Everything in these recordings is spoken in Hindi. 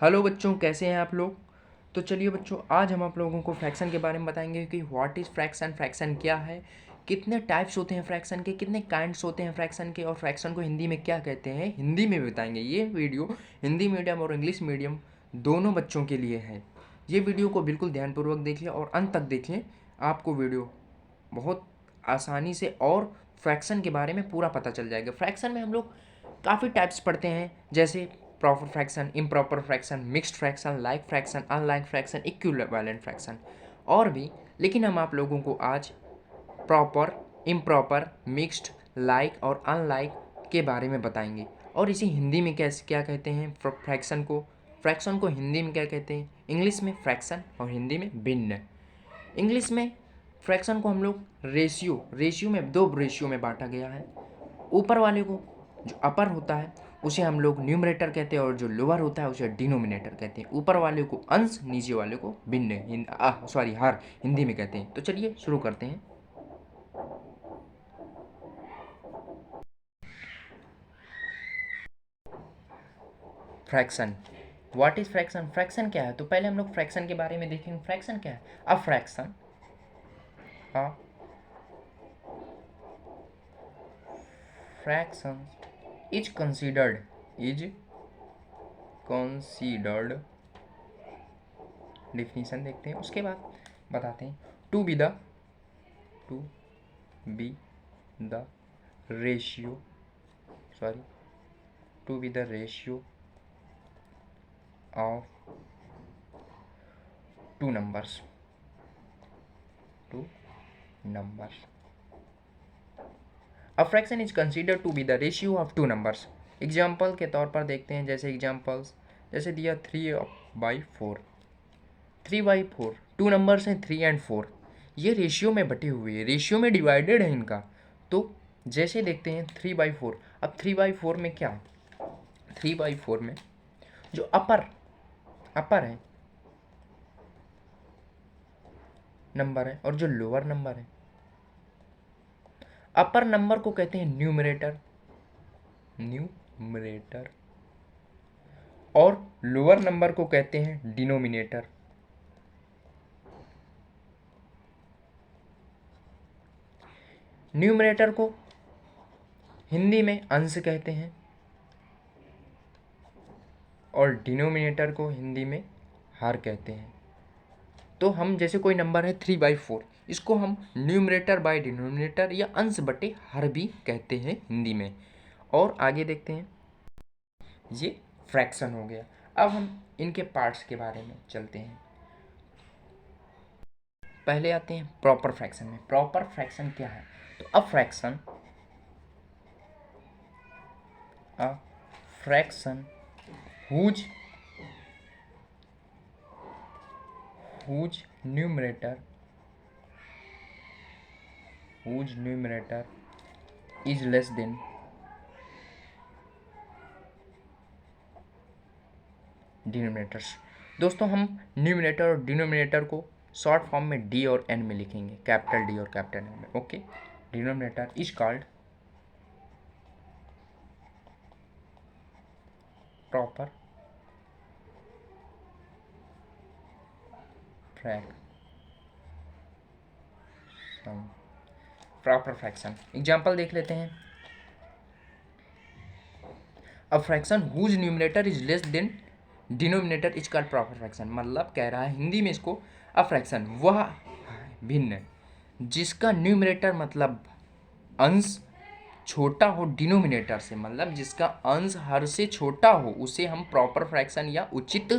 हेलो बच्चों, कैसे हैं आप लोग। तो चलिए बच्चों, आज हम आप लोगों को फ्रैक्शन के बारे में बताएंगे कि व्हाट इज़ फ्रैक्शन, फ्रैक्शन क्या है, कितने टाइप्स होते हैं फ्रैक्शन के, कितने काइंड्स होते हैं फ्रैक्शन के, और फ्रैक्शन को हिंदी में क्या कहते हैं, हिंदी में बताएंगे। ये वीडियो हिंदी मीडियम और इंग्लिश मीडियम दोनों बच्चों के लिए है। ये वीडियो को बिल्कुल ध्यानपूर्वक देखिए और अंत तक देखिए। आपको वीडियो बहुत आसानी से और फ्रैक्शन के बारे में पूरा पता चल जाएगा। फ्रैक्शन में हम लोग काफ़ी टाइप्स पढ़ते हैं, जैसे proper fraction, improper fraction, mixed fraction, like fraction, unlike fraction, equivalent fraction और भी। लेकिन हम आप लोगों को आज प्रॉपर, इम्प्रॉपर, मिक्स्ड, लाइक और अनलाइक के बारे में बताएंगे। और इसी हिंदी में कैसे क्या कहते हैं फ्रैक्शन को। फ्रैक्शन को हिंदी में क्या कहते हैं, इंग्लिश में फ्रैक्शन और हिंदी में भिन्न। इंग्लिश में फ्रैक्शन को हम लोग रेशियो में, दो रेशियो में बांटा गया है। ऊपर वाले को, जो अपर होता है, उसे हम लोग न्यूमरेटर कहते हैं और जो लोअर होता है उसे डिनोमिनेटर कहते हैं। ऊपर वाले को अंश, नीचे वाले को भिन्न, हर हिंदी में कहते हैं। तो चलिए शुरू करते हैं। Fraction, what is fraction, fraction क्या है। तो पहले हम लोग फ्रैक्शन के बारे में देखेंगे। फ्रैक्शन क्या है। A fraction, a fraction is considered, definition देखते हैं, उसके बाद बताते हैं। To be the to be the ratio sorry to be the ratio of two numbers a fraction is consider to be the ratio of two numbers. Example के तौर पर देखते हैं, जैसे एग्जाम्पल्स जैसे दिया 3/4। 3/4 टू नंबर्स हैं, 3 और 4। ये रेशियो में बटे हुए हैं, रेशियो में डिवाइडेड है इनका। तो जैसे देखते हैं 3/4। अब 3/4 में क्या है, 3/4 में जो अपर है नंबर है और जो लोअर नंबर है, अपर नंबर को कहते हैं न्यूमरेटर और लोअर नंबर को कहते हैं डिनोमिनेटर। न्यूमरेटर को हिंदी में अंश कहते हैं और डिनोमिनेटर को हिंदी में हर कहते हैं। तो हम जैसे कोई नंबर है 3/4, इसको हम न्यूमरेटर बाय डिनोमिनेटर या अंश बटे हर भी कहते हैं हिंदी में। और आगे देखते हैं, ये फ्रैक्शन हो गया। अब हम इनके पार्ट्स के बारे में चलते हैं। पहले आते हैं प्रॉपर फ्रैक्शन में। प्रॉपर फ्रैक्शन क्या है। तो a fraction whose numerator is less than denominators. दोस्तों, हम न्यूमिनेटर और डिनोमिनेटर को शॉर्ट फॉर्म में डी और एन में लिखेंगे, कैपिटल डी और कैपिटल एन में। Okay, denominator is called proper fraction. Example देख लेते हैं। A fraction whose numerator is less than denominator is called proper fraction. मतलब कह रहा है हिंदी में इसको, अ फ्रैक्शन वह भिन्न जिसका न्यूमिनेटर मतलब अंश छोटा हो डिनोमिनेटर से, मतलब जिसका अंश हर से छोटा हो, उसे हम प्रॉपर फ्रैक्शन या उचित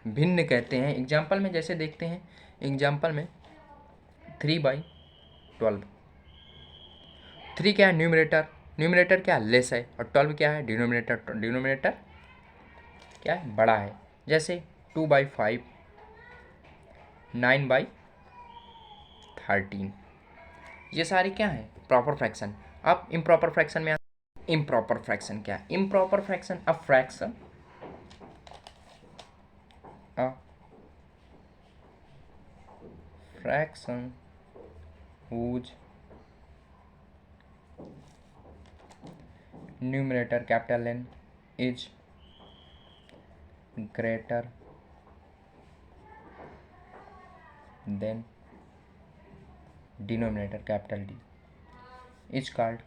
भिन्न कहते हैं। एग्जाम्पल में जैसे देखते हैं, एग्जाम्पल में 3/12। 3 क्या है, न्यूमिनेटर क्या है, लेस है, और 12 क्या है, डिनोमिनेटर क्या है, बड़ा है। जैसे 2/5, 9/13, ये सारे क्या है, प्रॉपर फ्रैक्शन। अब इम्प्रॉपर फ्रैक्शन में इम्प्रॉपर फ्रैक्शन क्या है। Improper fraction a fraction whose numerator capital N is greater than denominator capital D is called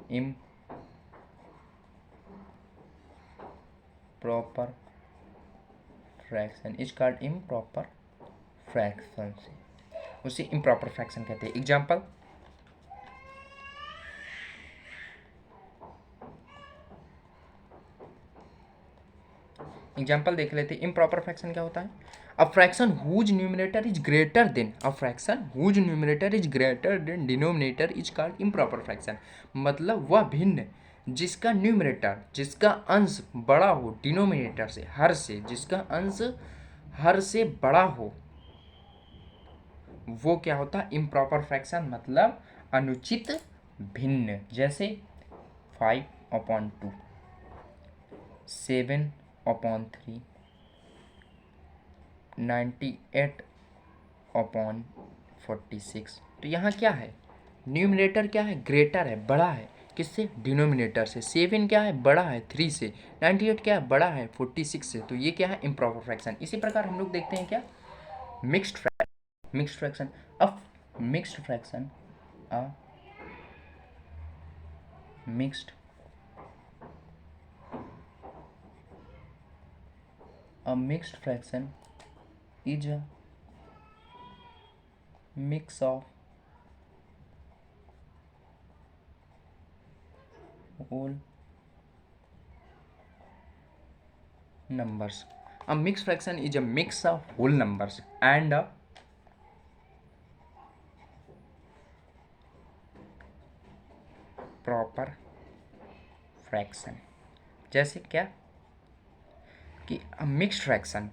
improper fraction, is called improper fraction, से उसे improper fraction कहते हैं। एग्जाम्पल देख लेते हैं। इम्प्रॉपर फ्रैक्शन क्या होता है? A fraction whose numerator is greater than, a fraction whose numerator is greater than denominator is called improper fraction. मतलब वह भिन्न जिसका न्यूमरेटर, जिसका अंश बड़ा हो डिनोमिनेटर से, हर से, जिसका अंश हर से बड़ा हो, वो क्या होता है? इम्प्रॉपर फ्रैक्शन, मतलब अनुचित भिन्न। जैसे 5/2, 7/3, 98/46। तो यहाँ क्या है? न्यूमरेटर क्या है? ग्रेटर है, बड़ा है। किससे? डिनोमिनेटर से। 7 क्या है? बड़ा है 3 से। 98 क्या है? बड़ा है 46 से। तो ये क्या है? Improper fraction. इसी प्रकार हम लोग देखते हैं क्या? Mixed fraction. Mixed fraction, a mixed fraction, a mixed a mixed fraction is a mix of whole numbers. A mixed fraction is a mix of whole numbers and a proper fraction. जैसे क्या कि a mixed fraction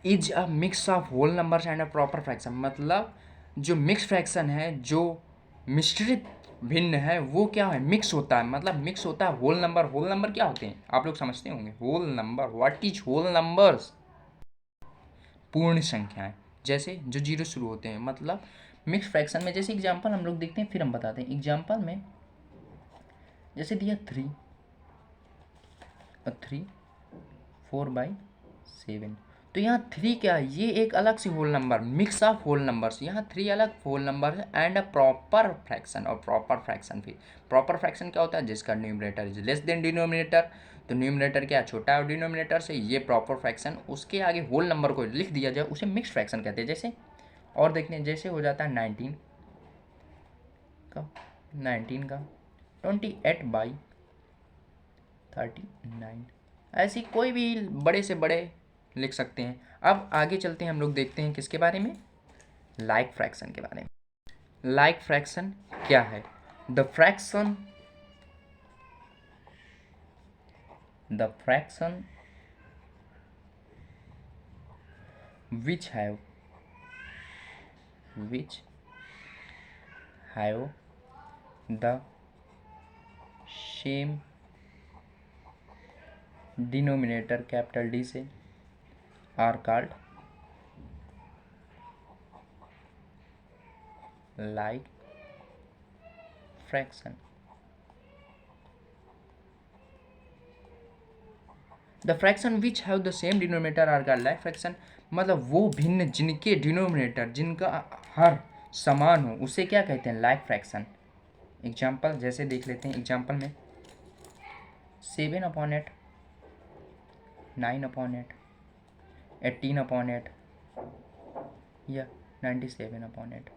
is a mix of whole numbers and a proper fraction. मतलब जो मिक्स फ्रैक्शन है, जो मिश्रित भिन्न है, वो क्या है? मिक्स होता है। मतलब मिक्स होता है होल नंबर। होल नंबर क्या होते हैं? आप लोग समझते होंगे। Whole number, what is whole numbers? पूर्ण संख्याएं, जैसे जो जीरो शुरू होते हैं। मतलब मिक्स फ्रैक्शन में जैसे एग्जांपल हम लोग देखते हैं, फिर हम बताते हैं। एग्जांपल में जैसे दिया 3 4/7। तो यहाँ 3 क्या है? ये एक अलग सी whole number, mix of whole numbers. यहाँ 3 अलग होल नंबर है एंड अ प्रॉपर फ्रैक्शन। और प्रॉपर फ्रैक्शन, फिर प्रॉपर फ्रैक्शन क्या होता है? जिसका numerator is less than denominator. तो न्यूमरेटर क्या छोटा है डिनोमिनेटर से, ये प्रॉपर फ्रैक्शन। उसके आगे होल नंबर को लिख दिया जाए, उसे मिक्स फ्रैक्शन कहते हैं। जैसे और देखते हैं, जैसे हो जाता है 19 का 28/39। ऐसी कोई भी बड़े से बड़े लिख सकते हैं। अब आगे चलते हैं, हम लोग देखते हैं किसके बारे में? लाइक फ्रैक्शन के बारे में। लाइक फ्रैक्शन क्या है? The fraction which have the same denominator capital D से are called like fraction. The fraction which have the same denominator are called like fraction. मतलब वो भिन्न जिनके डिनोमिनेटर, जिनका हर समान हो, उसे क्या कहते हैं? Like fraction. एग्जाम्पल जैसे देख लेते हैं। एग्जाम्पल में 7/8, 9/8, 18/8 या 97/8।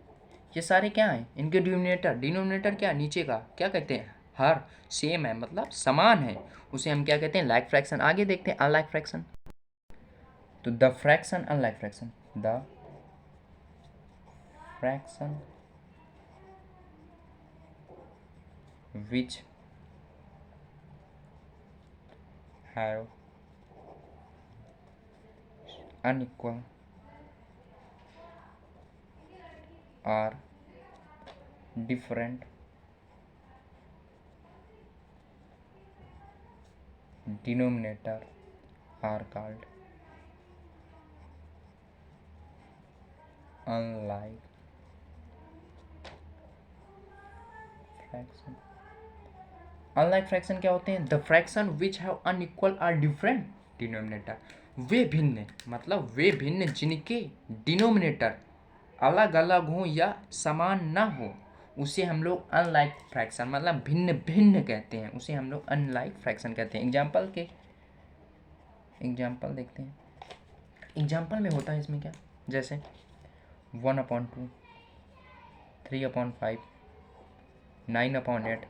ये सारे क्या हैं? इनके डिनोमिनेटर क्या है? नीचे का क्या कहते हैं? हर सेम है, मतलब समान है। उसे हम क्या कहते हैं? Like fraction. आगे देखते हैं अनलाइक फ्रैक्शन। तो the fraction unlike fraction, the fraction which have unequal or different denominator are called unlike fraction. Unlike fraction क्या होते हैं? The fraction which have unequal or different denominator. वे भिन्न, मतलब वे भिन्न जिनके डिनोमिनेटर अलग अलग हो या समान ना हो, उसे हम लोग अनलाइक फ्रैक्शन, मतलब भिन्न भिन्न कहते हैं, उसे हम लोग अनलाइक फ्रैक्शन कहते हैं। एग्जाम्पल देखते हैं। एग्जाम्पल में होता है इसमें क्या, जैसे 1/2, 3/5, 9/8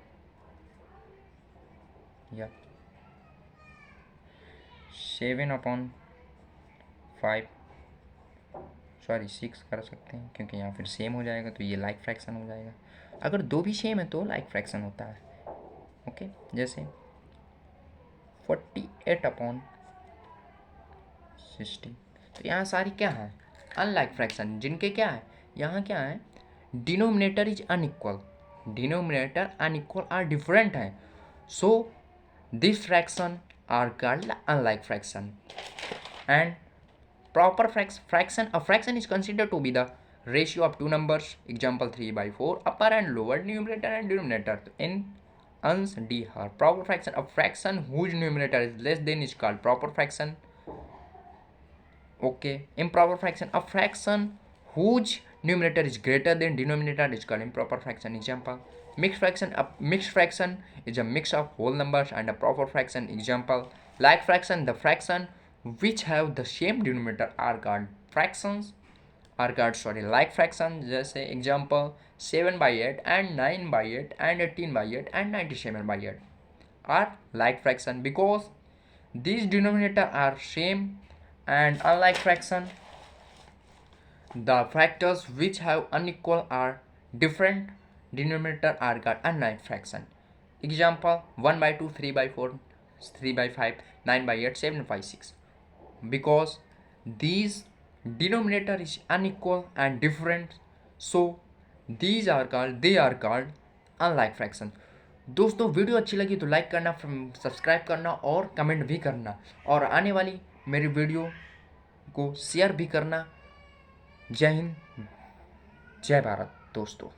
या 7/5, 6 कर सकते हैं, क्योंकि यहाँ फिर सेम हो जाएगा तो ये लाइक फ्रैक्शन हो जाएगा। अगर दो भी सेम है तो लाइक फ्रैक्शन होता है। ओके, जैसे 48/60। तो यहाँ सारी क्या है? अनलाइक फ्रैक्शन, जिनके क्या है, यहाँ क्या है, denominator is unequal, denominator unequal or different है, so this fraction are called unlike fraction. And proper fraction, a fraction is considered to be the ratio of two numbers, example 3/4, upper and lower numerator and denominator. In uns d her proper fraction, a fraction whose numerator is less than is called proper fraction. Okay, improper fraction, a fraction whose numerator is greater than denominator is called improper fraction. Example, mixed fraction, a mixed fraction is a mix of whole numbers and a proper fraction. Example, like fraction, the fraction which have the same denominator are called like fraction. जैसे example 7/8 and 9/8 and 18/8 and 97/8 are like fraction because these denominator are same. And unlike fraction, the factors which have unequal are different denominator are called unlike fraction. Example 1/2, 3/4, 3/5, 9/8, 7/6. Because these denominator is unequal and different, so they are called unlike fraction. दोस्तों, वीडियो अच्छी लगी तो लाइक करना, सब्सक्राइब करना और कमेंट भी करना, और आने वाली मेरी वीडियो को शेयर भी करना। जय हिंद, जय भारत दोस्तों।